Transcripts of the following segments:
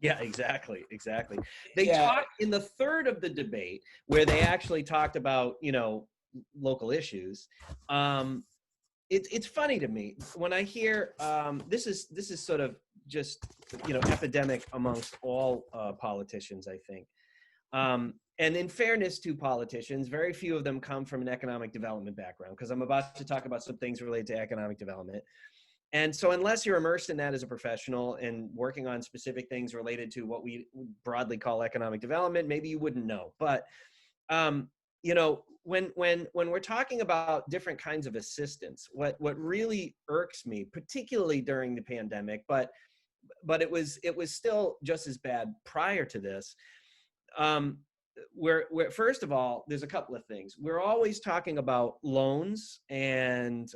Yeah, exactly, exactly. They Yeah. talked in the third of the debate where they actually talked about, local issues. It's funny to me when I hear this is sort of just epidemic amongst all politicians, I think. And in fairness to politicians, very few of them come from an economic development background, because I'm about to talk about some things related to economic development. And so unless you're immersed in that as a professional and working on specific things related to what we broadly call economic development, maybe you wouldn't know. But when we're talking about different kinds of assistance, what really irks me, particularly during the pandemic, but it was still just as bad prior to this. We're first of all, there's a couple of things. We're always talking about loans and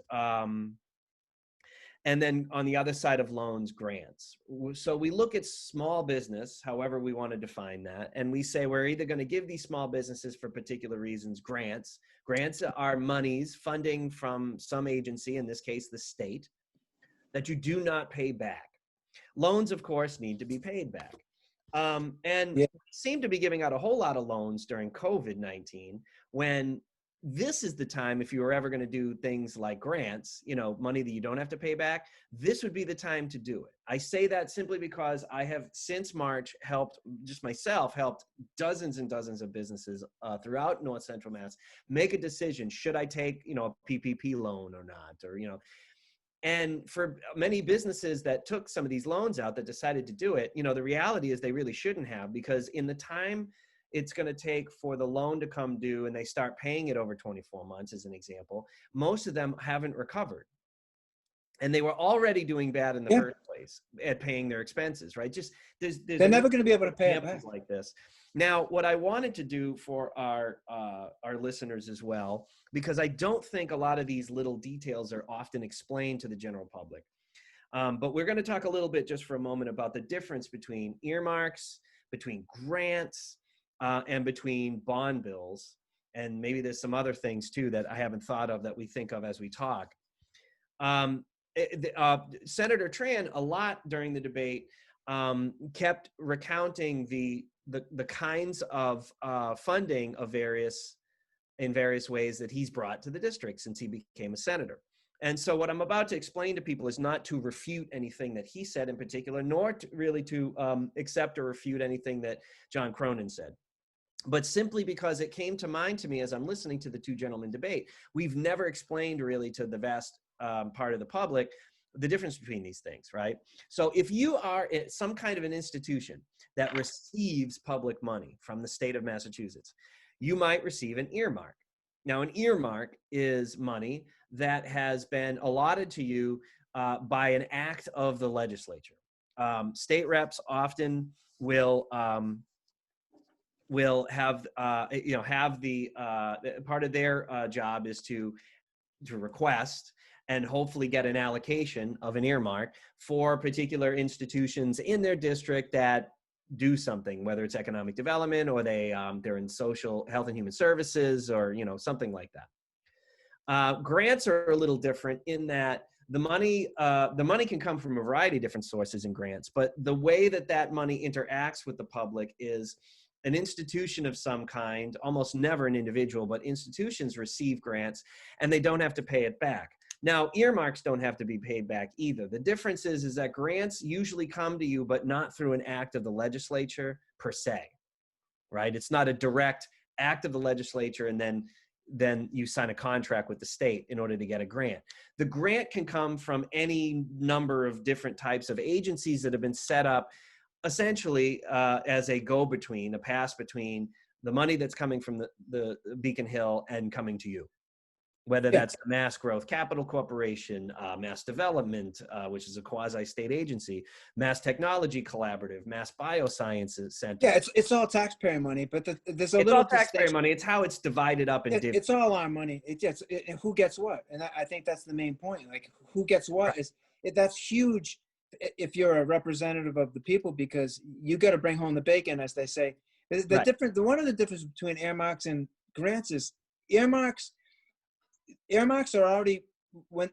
then on the other side of loans, grants. So we look at small business, however we want to define that, and we say we're either going to give these small businesses for particular reasons grants. Grants are monies, funding from some agency, in this case, the state, that you do not pay back. Loans, of course, need to be paid back. And we seem to be giving out a whole lot of loans during COVID-19, when this is the time, if you were ever going to do things like grants, money that you don't have to pay back, this would be the time to do it. I say that simply because I have, since March, helped dozens and dozens of businesses throughout North Central Mass make a decision. Should I take, a PPP loan or not? Or, and for many businesses that took some of these loans out that decided to do it, the reality is they really shouldn't have, because in the time it's going to take for the loan to come due and they start paying it over 24 months, as an example, most of them haven't recovered. And they were already doing bad in the first place at paying their expenses, right? Just they're never going to be able to pay it back like this. Now, what I wanted to do for our listeners as well, because I don't think a lot of these little details are often explained to the general public, but we're going to talk a little bit just for a moment about the difference between earmarks, between grants, and between bond bills. And maybe there's some other things too that I haven't thought of that we think of as we talk. Senator Tran, a lot during the debate, kept recounting the kinds of funding in various ways that he's brought to the district since he became a senator. And so what I'm about to explain to people is not to refute anything that he said in particular, nor to accept or refute anything that John Cronin said, but simply because it came to mind to me as I'm listening to the two gentlemen debate. We've never explained really to the vast part of the public the difference between these things, right? So if you are some kind of an institution that receives public money from the state of Massachusetts, you might receive an earmark. Now, an earmark is money that has been allotted to you by an act of the legislature. State reps often will have the part of their job is to request and hopefully get an allocation of an earmark for particular institutions in their district that do something, whether it's economic development or they're in social health and human services, or something like that. Grants are a little different in that the money can come from a variety of different sources in grants, but the way that money interacts with the public is an institution of some kind, almost never an individual, but institutions receive grants and they don't have to pay it back. Now, earmarks don't have to be paid back either. The difference is that grants usually come to you, but not through an act of the legislature per se, right? It's not a direct act of the legislature and then you sign a contract with the state in order to get a grant. The grant can come from any number of different types of agencies that have been set up essentially as a go-between, a pass between the money that's coming from the Beacon Hill and coming to you. Whether that's the Mass Growth Capital Corporation, Mass Development, which is a quasi-state agency, Mass Technology Collaborative, Mass Biosciences Center. Yeah, it's all taxpayer money, but there's a it's little all taxpayer money. It's how it's divided up in dividends. It's all our money. And who gets what, and I think that's the main point. Like, who gets what that's huge if you're a representative of the people, because you got to bring home the bacon, as they say. One of the difference between earmarks and grants is earmarks are already when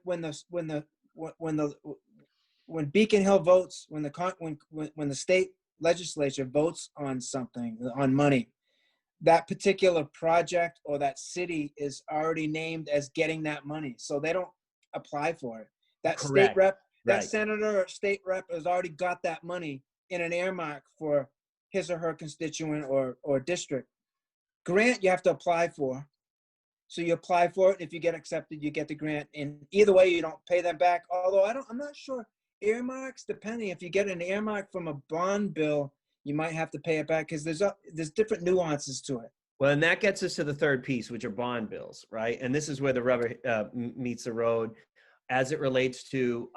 Beacon Hill votes, when the state legislature votes on something, on money, that particular project or that city is already named as getting that money. So they don't apply for it. That state Correct. rep, that Right. senator or state rep has already got that money in an earmark for his or her constituent or district. Grant you have to apply for. So you apply for it. If you get accepted, you get the grant. And either way, you don't pay them back. Although I'm not sure. Earmarks, depending, if you get an earmark from a bond bill, you might have to pay it back because there's different nuances to it. Well, and that gets us to the third piece, which are bond bills, right? And this is where the rubber meets the road as it relates to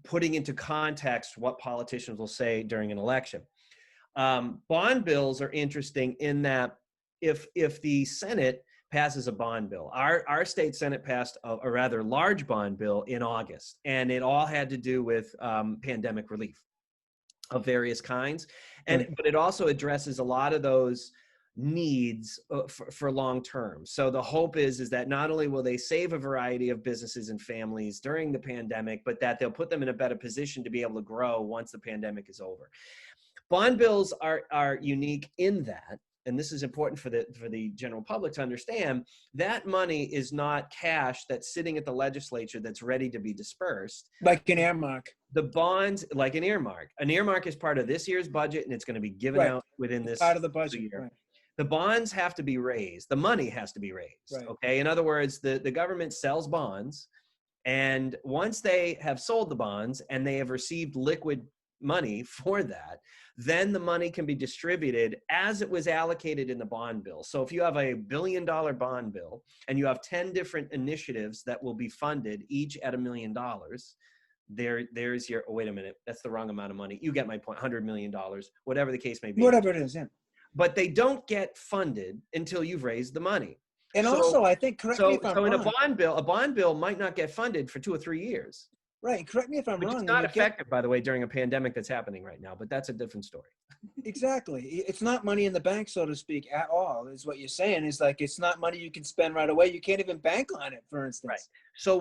putting into context what politicians will say during an election. Bond bills are interesting in that if the Senate passes a bond bill, our state Senate passed a rather large bond bill in August, and it all had to do with pandemic relief of various kinds. But it also addresses a lot of those needs for long term. So the hope is that not only will they save a variety of businesses and families during the pandemic, but that they'll put them in a better position to be able to grow once the pandemic is over. Bond bills are unique in that, and this is important for the general public to understand, that money is not cash that's sitting at the legislature that's ready to be dispersed. Like an earmark. The bonds, like an earmark. An earmark is part of this year's budget, and it's going to be given out within this part of the budget year. Right. The bonds have to be raised. The money has to be raised. Right. Okay. In other words, the government sells bonds, and once they have sold the bonds and they have received liquid money for that, then the money can be distributed as it was allocated in the bond bill. So if you have a $1 billion bond bill and you have 10 different initiatives that will be funded, each at $1 million, there's your, oh, wait a minute, that's the wrong amount of money. You get my point, $100 million, whatever the case may be. Whatever it is, yeah. But they don't get funded until you've raised the money. And also, I think, correct me if I'm wrong. So in a bond bill might not get funded for 2 or 3 years. Right. Correct me if I'm wrong. It's not effective, by the way, during a pandemic that's happening right now, but that's a different story. Exactly. It's not money in the bank, so to speak, at all, is what you're saying. It's like, it's not money you can spend right away. You can't even bank on it, for instance. Right. So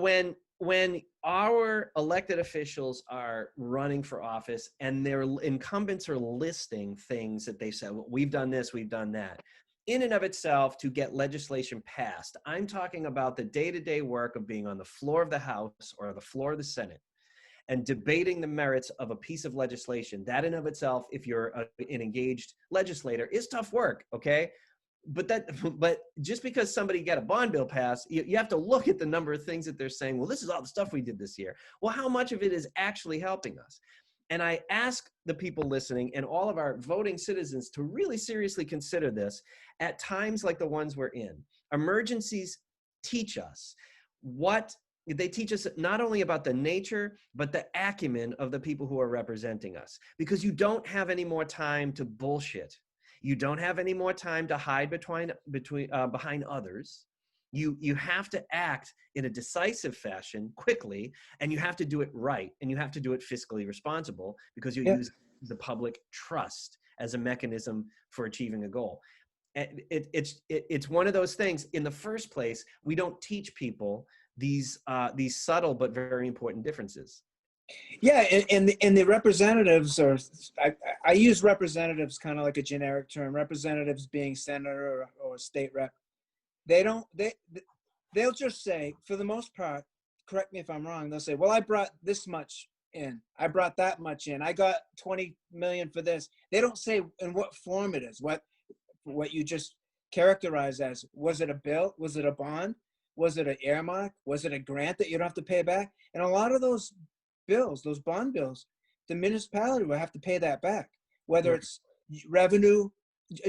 when our elected officials are running for office and their incumbents are listing things that they said, well, we've done this, we've done that, in and of itself, to get legislation passed, I'm talking about the day-to-day work of being on the floor of the House or the floor of the Senate and debating the merits of a piece of legislation. That in of itself, if you're an engaged legislator, is tough work, okay? But just because somebody got a bond bill passed, you have to look at the number of things that they're saying, well, this is all the stuff we did this year. Well, how much of it is actually helping us? And I ask the people listening and all of our voting citizens to really seriously consider this at times like the ones we're in. Emergencies teach us they teach us not only about the nature, but the acumen of the people who are representing us, because you don't have any more time to bullshit. You don't have any more time to hide behind others. You have to act in a decisive fashion quickly, and you have to do it right, and you have to do it fiscally responsible, because you use the public trust as a mechanism for achieving a goal. And it's one of those things. In the first place, we don't teach people these subtle but very important differences. Yeah, and the representatives are, I use representatives kind of like a generic term. Representatives being senator or state rep. They'll just say, for the most part, correct me if I'm wrong, they'll say, well, I brought this much in. I brought that much in. I got 20 million for this. They don't say in what form it is, what you just characterize as. Was it a bill? Was it a bond? Was it an earmark? Was it a grant that you don't have to pay back? And a lot of those bills, those bond bills, the municipality will have to pay that back, whether it's revenue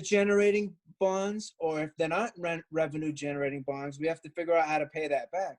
generating bonds, or if they're not revenue generating bonds, we have to figure out how to pay that back.